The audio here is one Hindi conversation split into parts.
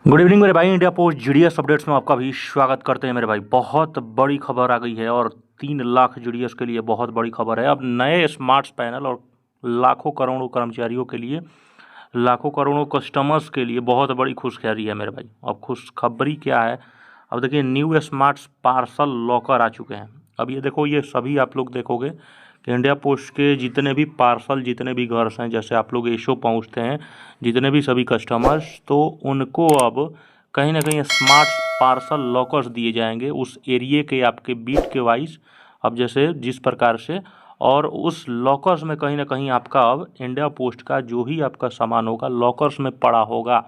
गुड इवनिंग मेरे भाई। इंडिया पोस्ट जीडीएस अपडेट्स में आपका भी स्वागत करते हैं मेरे भाई। बहुत बड़ी खबर आ गई है और 3 लाख जीडीएस के लिए बहुत बड़ी खबर है। अब नए स्मार्ट पैनल और लाखों करोड़ों कर्मचारियों के लिए, लाखों करोड़ों कस्टमर्स के लिए बहुत बड़ी खुशखबरी है मेरे भाई। अब खुशखबरी क्या है? अब देखिए, न्यू स्मार्ट पार्सल लॉकर आ चुके हैं। अब ये देखो, ये सभी आप लोग देखोगे कि इंडिया पोस्ट के जितने भी पार्सल, जितने भी घर हैं, जैसे आप लोग एशो पहुंचते हैं, जितने भी सभी कस्टमर्स, तो उनको अब कहीं ना कहीं स्मार्ट पार्सल लॉकर्स दिए जाएंगे उस एरिए के, आपके बीट के वाइज। अब जैसे जिस प्रकार से, और उस लॉकर्स में कहीं ना कहीं आपका अब इंडिया पोस्ट का जो भी आपका सामान होगा लॉकर्स में पड़ा होगा।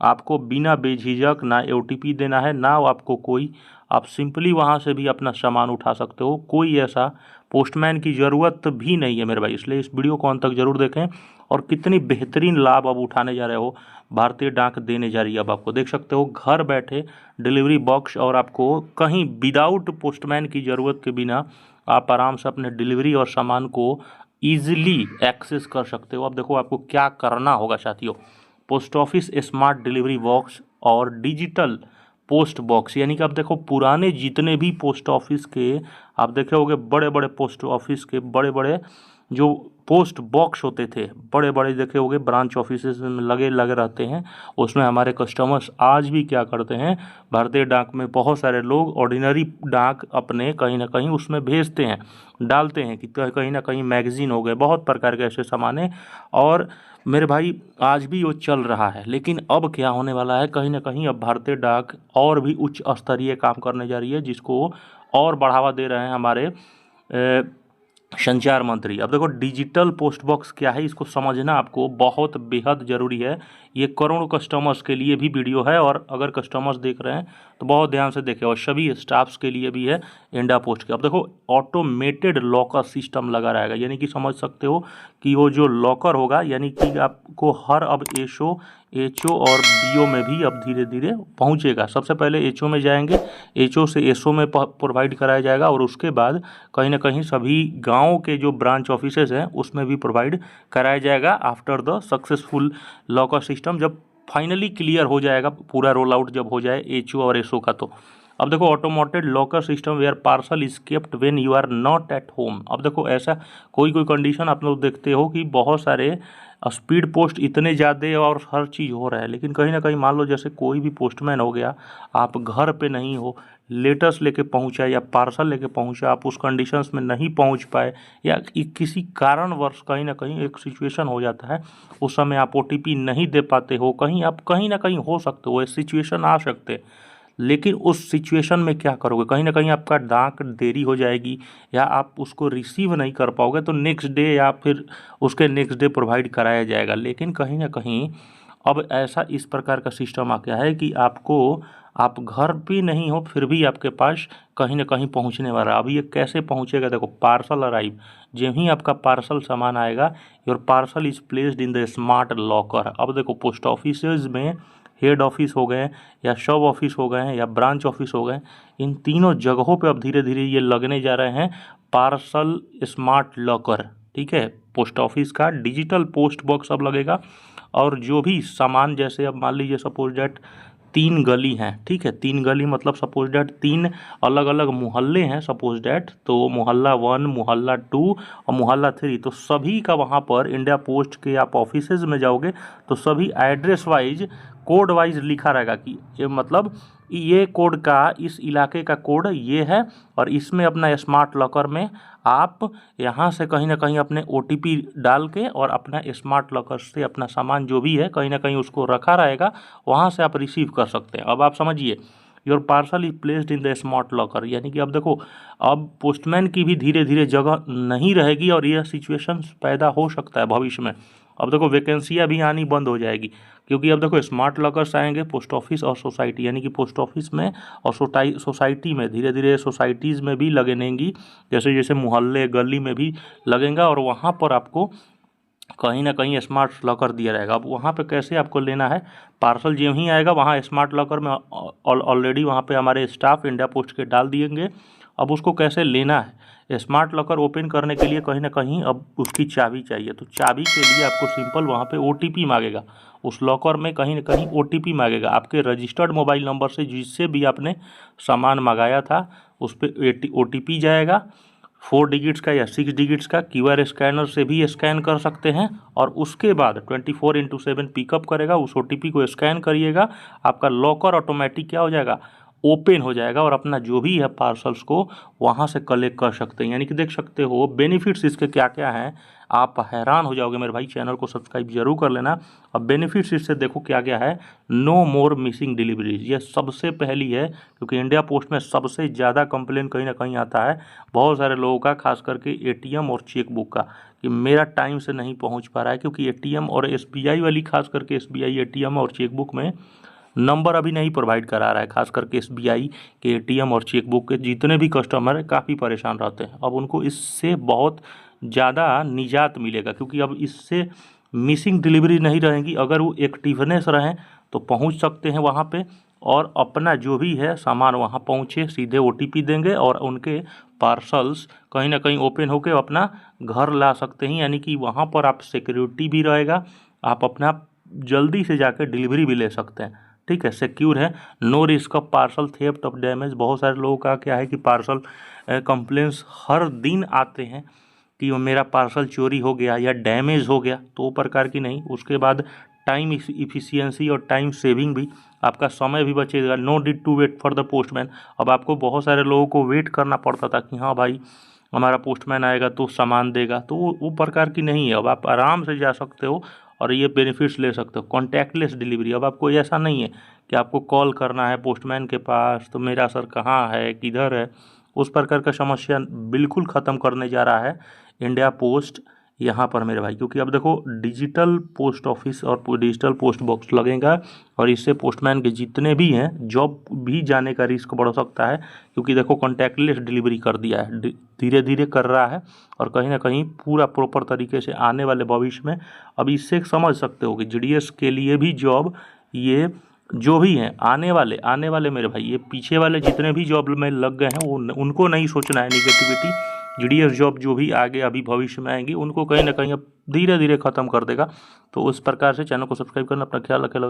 आपको बिना बेझिझक ना ओटीपी देना है, ना आपको कोई, आप सिंपली वहाँ से भी अपना सामान उठा सकते हो। कोई ऐसा पोस्टमैन की ज़रूरत भी नहीं है मेरे भाई। इसलिए इस वीडियो को अंत तक जरूर देखें। और कितनी बेहतरीन लाभ अब उठाने जा रहे हो, भारतीय डाक देने जा रही है। अब आपको देख सकते हो घर बैठे डिलीवरी बॉक्स, और आपको कहीं विदाउट पोस्टमैन की ज़रूरत के बिना आप आराम से अपने डिलीवरी और सामान को ईजिली एक्सेस कर सकते हो। अब देखो आपको क्या करना होगा साथियों। Post office smart delivery box और डिजिटल पोस्ट बॉक्स, यानी कि आप देखो पुराने जितने भी पोस्ट ऑफिस के आप देखे होंगे, बड़े बड़े पोस्ट ऑफिस के बड़े बड़े जो पोस्ट बॉक्स होते थे, बड़े बड़े देखे होंगे ब्रांच ऑफिस में लगे लगे रहते हैं। उसमें हमारे कस्टमर्स आज भी क्या करते हैं, भारतीय डाक में बहुत सारे लोग ऑर्डिनरी डाक अपने कहीं ना कहीं उसमें भेजते हैं, डालते हैं कि कहीं ना कहीं मैगजीन हो गए, बहुत प्रकार के ऐसे सामान हैं। और मेरे भाई आज भी वो चल रहा है। लेकिन अब क्या होने वाला है, कहीं ना कहीं अब भारतीय डाक और भी उच्च स्तरीय काम करने जा रही है, जिसको और बढ़ावा दे रहे हैं हमारे संचार मंत्री। अब देखो, डिजिटल पोस्ट बॉक्स क्या है, इसको समझना आपको बहुत बेहद ज़रूरी है। ये करोड़ों कस्टमर्स के लिए भी वीडियो है, और अगर कस्टमर्स देख रहे हैं तो बहुत ध्यान से देखें, और सभी स्टाफ्स के लिए भी है इंडिया पोस्ट के। अब देखो, ऑटोमेटेड लॉकर सिस्टम लगा रहेगा, यानी कि समझ सकते हो कि वो जो लॉकर होगा, यानी कि आपको हर अब एचओ और बीओ में भी अब धीरे धीरे पहुंचेगा। सबसे पहले एचओ में जाएंगे, एचओ से एसओ में प्रोवाइड कराया जाएगा, और उसके बाद कहीं ना कहीं सभी गाँव के जो ब्रांच ऑफिसेज हैं उसमें भी प्रोवाइड कराया जाएगा after the successful locker system, जब फाइनली क्लियर हो जाएगा, पूरा रोल आउट जब हो जाए एचओ और एसओ का। तो अब देखो, automated locker system where parcel is kept when you are not at home. अब देखो, ऐसा कोई कोई कंडीशन आप लोग देखते हो कि बहुत सारे स्पीड पोस्ट इतने ज़्यादा और हर चीज़ हो रहा है, लेकिन कहीं ना कहीं मान लो जैसे कोई भी पोस्टमैन हो गया, आप घर पे नहीं हो, लेटर्स लेके पहुंचा या पार्सल लेके पहुंचा, आप उस कंडीशंस में नहीं पहुंच पाए, या किसी कारणवश कहीं ना कहीं एक सिचुएशन हो जाता है, उस समय आप ओटीपी नहीं दे पाते हो, कहीं आप कहीं ना कहीं हो सकते हो, सिचुएशन आ सकते। लेकिन उस सिचुएशन में क्या करोगे, कहीं ना कहीं आपका डाक देरी हो जाएगी, या आप उसको रिसीव नहीं कर पाओगे, तो नेक्स्ट डे या फिर उसके नेक्स्ट डे प्रोवाइड कराया जाएगा। लेकिन कहीं ना कहीं अब ऐसा इस प्रकार का सिस्टम आ गया है कि आपको, आप घर भी नहीं हो फिर भी आपके पास कहीं ना कहीं पहुंचने वाला है। अब ये कैसे पहुंचेगा? देखो, पार्सल अराइव, जब ही आपका पार्सल सामान आएगा, your parcel is placed in the smart locker. अब देखो, पोस्ट ऑफिस में हेड ऑफिस हो गए, या सब ऑफिस हो गए हैं, या ब्रांच ऑफिस हो गए, इन तीनों जगहों पे अब धीरे धीरे ये लगने जा रहे हैं पार्सल स्मार्ट लॉकर। ठीक है, पोस्ट ऑफिस का डिजिटल पोस्ट बॉक्स अब लगेगा, और जो भी सामान, जैसे अब मान लीजिए सपोज डैट 3 गली हैं, ठीक है, 3 गली मतलब सपोज डैट 3 अलग अलग मोहल्ले हैं सपोज डैट, तो मोहल्ला 1, मोहल्ला 2 और मोहल्ला 3, तो सभी का वहाँ पर इंडिया पोस्ट के आप ऑफिसेज में जाओगे तो सभी एड्रेस वाइज, कोड वाइज लिखा रहेगा कि ये मतलब ये कोड का, इस इलाके का कोड ये है, और इसमें अपना स्मार्ट लॉकर में आप यहाँ से कहीं ना कहीं अपने ओटीपी डाल के और अपना स्मार्ट लॉकर से अपना सामान जो भी है कहीं ना कहीं उसको रखा रहेगा, वहाँ से आप रिसीव कर सकते हैं। अब आप समझिए, your parcel is placed in the smart locker, यानी कि अब देखो, अब पोस्टमैन की भी धीरे धीरे जगह नहीं रहेगी, और यह सिचुएशन पैदा हो सकता है भविष्य में। अब देखो, वैकेंसियाँ भी आनी बंद हो जाएगी, क्योंकि अब देखो स्मार्ट लॉकर्स आएंगे पोस्ट ऑफिस और सोसाइटी, यानी कि पोस्ट ऑफिस में और सोसाइटी में, धीरे धीरे सोसाइटीज़ में भी लगेंगी, जैसे जैसे मोहल्ले गली में भी लगेगा, और वहाँ पर आपको कहीं ना कहीं स्मार्ट लॉकर दिया रहेगा। अब वहाँ पे कैसे आपको लेना है, पार्सल जो ही आएगा वहाँ स्मार्ट लॉकर में ऑलरेडी वहाँ पे हमारे स्टाफ इंडिया पोस्ट के डाल दिएंगे। अब उसको कैसे लेना है, स्मार्ट लॉकर ओपन करने के लिए कहीं ना कहीं अब उसकी चाबी चाहिए, तो चाबी के लिए आपको सिंपल वहाँ पे ओटीपी मांगेगा, उस लॉकर में कहीं ना कहीं OTP मांगेगा आपके रजिस्टर्ड मोबाइल नंबर से, जिससे भी आपने सामान मंगाया था उस पर OTP जाएगा 4 डिजिट्स का या 6 डिजिट्स का। QR स्कैनर से भी स्कैन कर सकते हैं और उसके बाद 24/7 पिकअप करेगा। उस OTP को स्कैन करिएगा, आपका लॉकर ऑटोमेटिक क्या हो जाएगा, ओपन हो जाएगा और अपना जो भी है पार्सल्स को वहाँ से कलेक्ट कर सकते हैं। यानी कि देख सकते हो बेनिफिट्स इसके क्या क्या हैं, आप हैरान हो जाओगे मेरे भाई। चैनल को सब्सक्राइब जरूर कर लेना। अब बेनिफिट्स इससे देखो क्या क्या है। नो मोर मिसिंग डिलीवरीज, ये सबसे पहली है, क्योंकि इंडिया पोस्ट में सबसे ज़्यादा कंप्लेन कहीं ना कहीं आता है बहुत सारे लोगों का, खास करके ATM और चेकबुक का, कि मेरा टाइम से नहीं पहुंच पा रहा है। क्योंकि ATM और SBI वाली, खास करके SBI ATM और चेकबुक में नंबर अभी नहीं प्रोवाइड करा रहा है। खास करके SBI के ATM और चेकबुक के जितने भी कस्टमर हैं काफ़ी परेशान रहते हैं। अब उनको इससे बहुत ज़्यादा निजात मिलेगा, क्योंकि अब इससे मिसिंग डिलीवरी नहीं रहेंगी। अगर वो एक्टिवनेस रहें तो पहुंच सकते हैं वहां पे और अपना जो भी है सामान वहां पहुंचे, सीधे OTP देंगे और उनके पार्सल्स कहीं ना कहीं ओपन होकर अपना घर ला सकते हैं। यानी कि वहां पर आप सिक्योरिटी भी रहेगा, आप अपना जल्दी से जाकर डिलीवरी भी ले सकते हैं। ठीक है, सिक्योर है। No risk of parcel theft of damage, बहुत सारे लोगों का क्या है कि पार्सल कंप्लेंट्स हर दिन आते हैं कि वो मेरा पार्सल चोरी हो गया या डैमेज हो गया, तो वो प्रकार की नहीं। उसके बाद टाइम इफिशियंसी और टाइम सेविंग भी, आपका समय भी बचेगा। No need to wait for the postman, अब आपको बहुत सारे लोगों को वेट करना पड़ता था कि हाँ भाई हमारा पोस्टमैन आएगा तो सामान देगा, तो वो प्रकार की नहीं है। अब आप आराम से जा सकते हो और ये बेनिफिट्स ले सकते हो। कॉन्टैक्टलेस डिलीवरी, अब आपको ऐसा नहीं है कि आपको कॉल करना है पोस्टमैन के पास, तो मेरा सर कहाँ है, किधर है, उस प्रकार का समस्या बिल्कुल ख़त्म करने जा रहा है इंडिया पोस्ट यहाँ पर मेरे भाई। क्योंकि अब देखो डिजिटल पोस्ट ऑफिस और डिजिटल पोस्ट बॉक्स लगेगा और इससे पोस्टमैन के जितने भी हैं जॉब भी जाने का रिस्क बढ़ सकता है। क्योंकि देखो कॉन्टैक्टलेस डिलीवरी कर दिया है, धीरे धीरे कर रहा है और कहीं ना कहीं पूरा प्रॉपर तरीके से आने वाले भविष्य में। अब इससे समझ सकते हो कि GDS के लिए भी जॉब, ये जो भी हैं आने वाले मेरे भाई, ये पीछे वाले जितने भी जॉब में लग गए हैं वो उनको नहीं सोचना है निगेटिविटी। GDS जॉब जो भी आगे अभी भविष्य में आएंगी उनको कहीं ना कहीं अब धीरे धीरे ख़त्म कर देगा। तो उस प्रकार से चैनल को सब्सक्राइब करना, अपना ख्याल रखें।